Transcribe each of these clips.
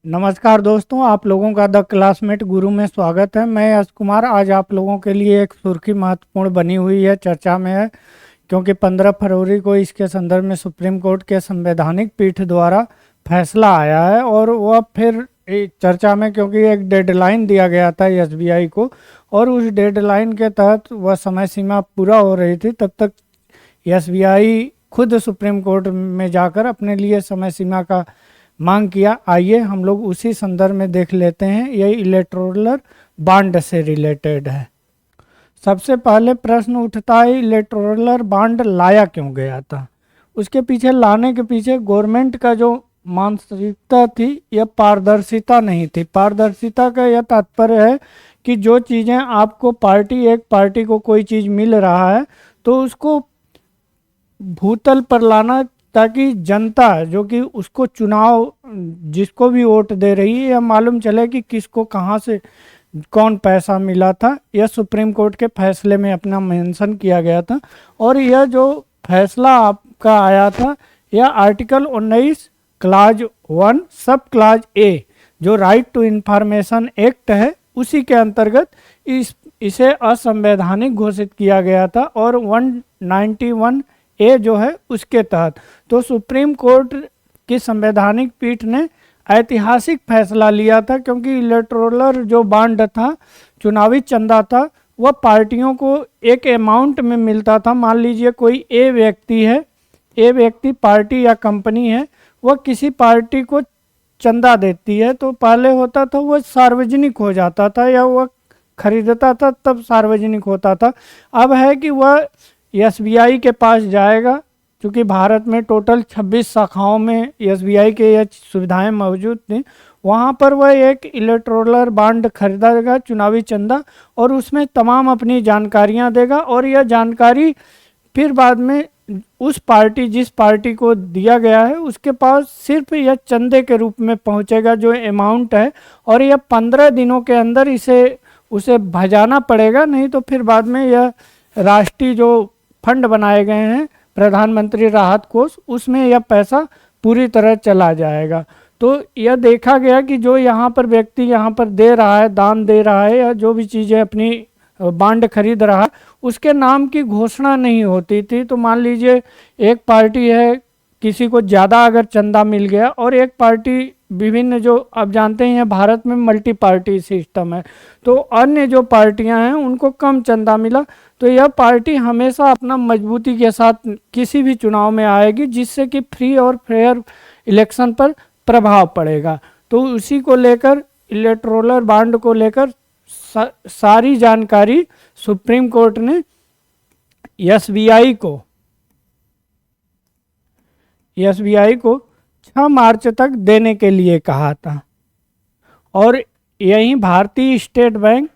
नमस्कार दोस्तों, आप लोगों का द क्लासमेट गुरु में स्वागत है। मैं यश कुमार आज आप लोगों के लिए एक सुर्खी महत्वपूर्ण बनी हुई है, चर्चा में है, क्योंकि 15 फरवरी को इसके संदर्भ में सुप्रीम कोर्ट के संवैधानिक पीठ द्वारा फैसला आया है और वह फिर चर्चा में, क्योंकि एक डेडलाइन दिया गया था एसबीआई को और उस डेडलाइन के तहत वह समय सीमा पूरा हो रही थी। तब तक एसबीआई खुद सुप्रीम कोर्ट में जाकर अपने लिए समय सीमा का मांग किया। आइए हम लोग उसी संदर्भ में देख लेते हैं। ये इलेक्टोरल बॉन्ड से रिलेटेड है। सबसे पहले प्रश्न उठता है, इलेक्टोरल बॉन्ड लाया क्यों गया था? उसके पीछे लाने के पीछे गवर्नमेंट का जो मानसिकता थी, यह पारदर्शिता नहीं थी। पारदर्शिता का यह तात्पर्य है कि जो चीज़ें आपको एक पार्टी को कोई चीज़ मिल रहा है तो उसको भूतल पर लाना, ताकि जनता जो कि उसको चुनाव जिसको भी वोट दे रही है यह मालूम चले कि किसको कहाँ से कौन पैसा मिला था। यह सुप्रीम कोर्ट के फैसले में अपना मेंशन किया गया था। और यह जो फैसला आपका आया था, यह आर्टिकल 19 क्लाज 1 सब क्लाज ए जो राइट टू इंफॉर्मेशन एक्ट है, उसी के अंतर्गत इसे असंवैधानिक घोषित किया गया था। और 191 ए जो है उसके तहत तो सुप्रीम कोर्ट की संवैधानिक पीठ ने ऐतिहासिक फैसला लिया था, क्योंकि इलेक्टोरल जो बॉन्ड था, चुनावी चंदा था, वह पार्टियों को एक अमाउंट में मिलता था। मान लीजिए कोई ए व्यक्ति पार्टी या कंपनी है, वह किसी पार्टी को चंदा देती है तो पहले होता था वह सार्वजनिक हो जाता था, या वह खरीदता था तब सार्वजनिक होता था। अब है कि वह एसबीआई के पास जाएगा, क्योंकि भारत में टोटल 26 शाखाओं में एसबीआई के ये सुविधाएं मौजूद थी। वहाँ पर वह एक इलेक्टोरल बॉन्ड खरीदेगा, चुनावी चंदा, और उसमें तमाम अपनी जानकारियाँ देगा। और यह जानकारी फिर बाद में जिस पार्टी को दिया गया है उसके पास सिर्फ यह चंदे के रूप में पहुँचेगा, जो अमाउंट है। और यह 15 दिनों के अंदर उसे भजाना पड़ेगा, नहीं तो फिर बाद में यह राष्ट्रीय जो फंड बनाए गए हैं, प्रधानमंत्री राहत कोष, उसमें यह पैसा पूरी तरह चला जाएगा। तो यह देखा गया कि जो यहाँ पर व्यक्ति यहाँ पर दे रहा है, दान दे रहा है, या जो भी चीज़ें अपनी बॉन्ड खरीद रहा है, उसके नाम की घोषणा नहीं होती थी। तो मान लीजिए एक पार्टी है, किसी को ज़्यादा अगर चंदा मिल गया, और एक पार्टी विभिन्न, जो आप जानते हैं भारत में मल्टी पार्टी सिस्टम है, तो अन्य जो पार्टियां हैं उनको कम चंदा मिला, तो यह पार्टी हमेशा अपना मजबूती के साथ किसी भी चुनाव में आएगी, जिससे कि फ्री और फेयर इलेक्शन पर प्रभाव पड़ेगा। तो उसी को लेकर, इलेक्टोरल बॉन्ड को लेकर सारी जानकारी सुप्रीम कोर्ट ने एसबीआई को 6 मार्च तक देने के लिए कहा था। और यही भारतीय स्टेट बैंक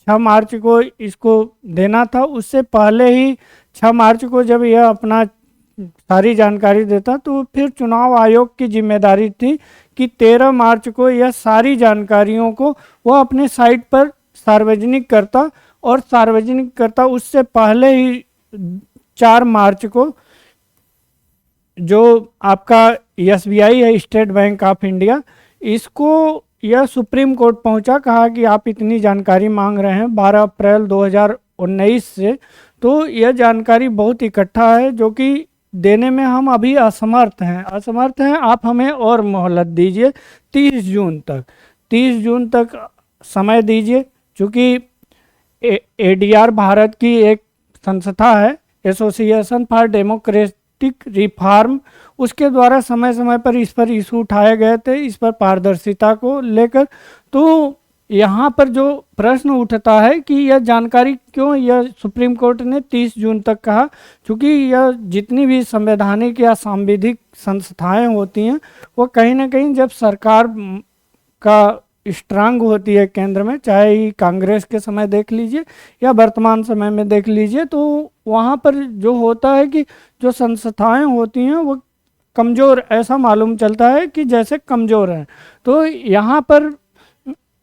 6 मार्च को इसको देना था। उससे पहले ही 6 मार्च को जब यह अपना सारी जानकारी देता, तो फिर चुनाव आयोग की जिम्मेदारी थी कि 13 मार्च को यह सारी जानकारियों को वह अपने साइट पर सार्वजनिक करता। और सार्वजनिक करता उससे पहले ही 4 मार्च को जो आपका एसबीआई है, स्टेट बैंक ऑफ इंडिया, इसको यह सुप्रीम कोर्ट पहुंचा, कहा कि आप इतनी जानकारी मांग रहे हैं 12 अप्रैल 2019 से, तो यह जानकारी बहुत इकट्ठा है जो कि देने में हम अभी असमर्थ हैं। आप हमें और मोहलत दीजिए 30 जून तक समय दीजिए। चूँकि एडीआर भारत की एक संस्था है, एसोसिएशन फॉर डेमोक्रेटिक रिफॉर्म, उसके द्वारा समय समय पर इस पर इशू उठाए गए थे, इस पर पारदर्शिता को लेकर। तो यहाँ पर जो प्रश्न उठता है कि यह जानकारी क्यों यह सुप्रीम कोर्ट ने 30 जून तक कहा, क्योंकि यह जितनी भी संवैधानिक या सांविधिक संस्थाएं होती हैं, वो कहीं ना कहीं जब सरकार का स्ट्रांग होती है केंद्र में, चाहे कांग्रेस के समय देख लीजिए या वर्तमान समय में देख लीजिए, तो वहाँ पर जो होता है कि जो संस्थाएं होती हैं वो कमज़ोर, ऐसा मालूम चलता है कि जैसे कमज़ोर हैं। तो यहाँ पर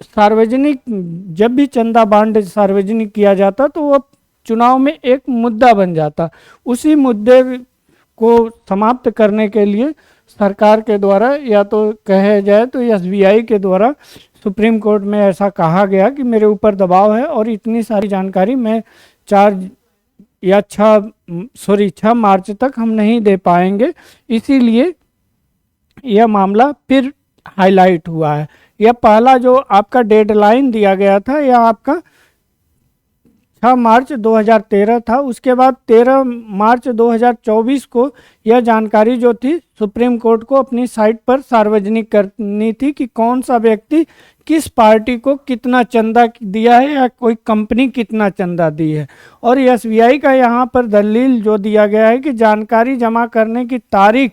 सार्वजनिक, जब भी चंदा बॉन्ड सार्वजनिक किया जाता तो वह चुनाव में एक मुद्दा बन जाता। उसी मुद्दे को समाप्त करने के लिए सरकार के द्वारा या तो कहे जाए तो एसबीआई के द्वारा सुप्रीम कोर्ट में ऐसा कहा गया कि मेरे ऊपर दबाव है और इतनी सारी जानकारी मैं 6 मार्च तक हम नहीं दे पाएंगे, इसीलिए यह मामला फिर हाईलाइट हुआ है। यह पहला जो आपका डेडलाइन दिया गया था यह आपका 6 मार्च 2013 था। उसके बाद 13 मार्च 2024 को यह जानकारी जो थी सुप्रीम कोर्ट को अपनी साइट पर सार्वजनिक करनी थी कि कौन सा व्यक्ति किस पार्टी को कितना चंदा दिया है या कोई कंपनी कितना चंदा दी है। और एसबीआई का यहाँ पर दलील जो दिया गया है कि जानकारी जमा करने की तारीख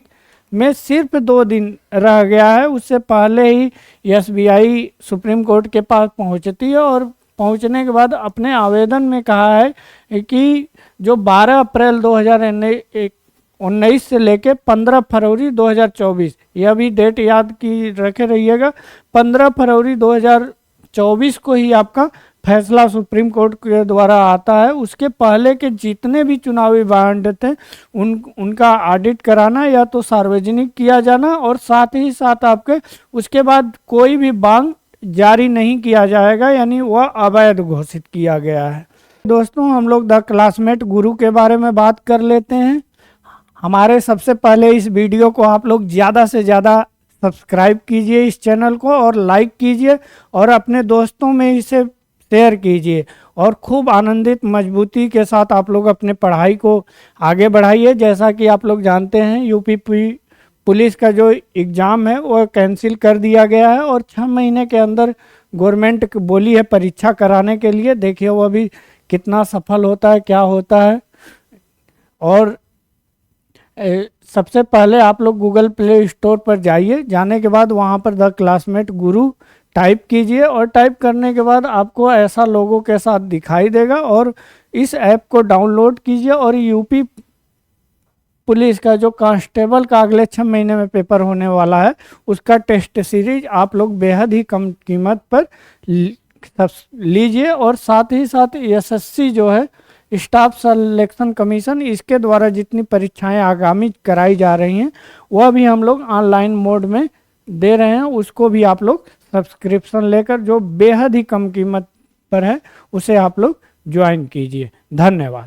में सिर्फ 2 दिन रह गया है, उससे पहले ही एसबीआई सुप्रीम कोर्ट के पास पहुँचती है और पहुंचने के बाद अपने आवेदन में कहा है कि जो 12 अप्रैल 2019 से लेके 15 फरवरी 2024, यह भी डेट याद की रखे रहिएगा, 15 फरवरी 2024 को ही आपका फैसला सुप्रीम कोर्ट के द्वारा आता है। उसके पहले के जितने भी चुनावी बॉन्ड थे उनका ऑडिट कराना या तो सार्वजनिक किया जाना और साथ ही साथ आपके उसके बाद कोई भी बॉन्ड जारी नहीं किया जाएगा, यानी वह अवैध घोषित किया गया है। दोस्तों, हम लोग द क्लासमेट गुरु के बारे में बात कर लेते हैं। हमारे सबसे पहले इस वीडियो को आप लोग ज़्यादा से ज़्यादा सब्सक्राइब कीजिए इस चैनल को और लाइक कीजिए और अपने दोस्तों में इसे शेयर कीजिए और खूब आनंदित मजबूती के साथ आप लोग अपने पढ़ाई को आगे बढ़ाइए। जैसा कि आप लोग जानते हैं यूपी पुलिस का जो एग्ज़ाम है वो कैंसिल कर दिया गया है और 6 महीने के अंदर गवर्नमेंट बोली है परीक्षा कराने के लिए। देखिए वो अभी कितना सफल होता है, क्या होता है। और सबसे पहले आप लोग गूगल प्ले स्टोर पर जाइए, जाने के बाद वहाँ पर द क्लासमेट गुरु टाइप कीजिए और टाइप करने के बाद आपको ऐसा लोगों के साथ दिखाई देगा और इस ऐप को डाउनलोड कीजिए और यूपी पुलिस का जो कांस्टेबल का अगले 6 महीने में पेपर होने वाला है उसका टेस्ट सीरीज आप लोग बेहद ही कम कीमत पर लीजिए। और साथ ही साथ एसएससी जो है स्टाफ सिलेक्शन कमीशन, इसके द्वारा जितनी परीक्षाएं आगामी कराई जा रही हैं वह भी हम लोग ऑनलाइन मोड में दे रहे हैं, उसको भी आप लोग सब्सक्रिप्शन लेकर जो बेहद ही कम कीमत पर है उसे आप लोग ज्वाइन कीजिए। धन्यवाद।